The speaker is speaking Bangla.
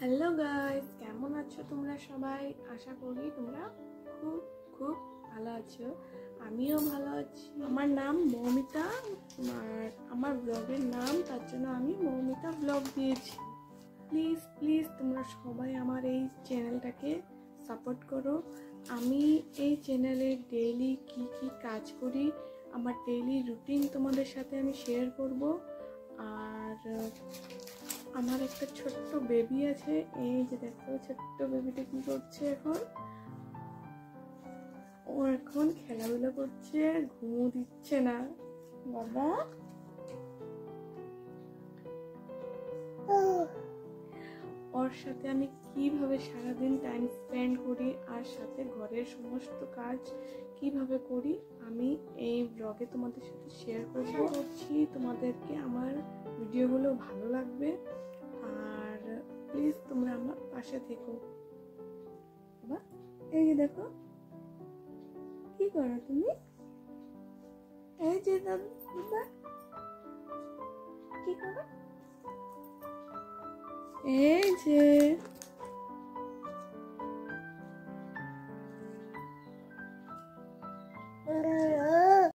হ্যালো গাইস, কেমন আছো তোমরা সবাই? আশা করি তোমরা খুব খুব ভালো আছো। আমিও ভালো আছি। আমার নাম মৌমিতা, আর আমার ব্লগের নাম তার জন্য আমি মৌমিতা ব্লগ দিয়েছি। প্লিজ প্লিজ তোমরা সবাই আমার এই চ্যানেলটাকে সাপোর্ট করো। আমি এই চ্যানেলে ডেইলি কি কি কাজ করি, আমার ডেইলি রুটিন তোমাদের সাথে আমি শেয়ার করব। আর আমার একটা ছোট্ট বেবি আছে, এই যে দেখো ছোট্ট বেবিটা কি করছে এখন। ও এখন খেলাধুলা করছে, ঘুমো দিচ্ছে না বাবা। ওর সাথে আমি কিভাবে সারাদিন টাইম স্পেন্ড করি আর সাথে ঘরের সমস্ত কাজ কিভাবে করি আমি এই ব্লগে তোমাদের সাথে শেয়ার করছি। তোমাদেরকে আমার ভিডিওগুলো ভালো লাগবে, আর প্লিজ তোমরা আমার পাশে থেকো। বাবা এই যে দেখো কি করো তুমি, এই যে দাদা কি করো, এই যে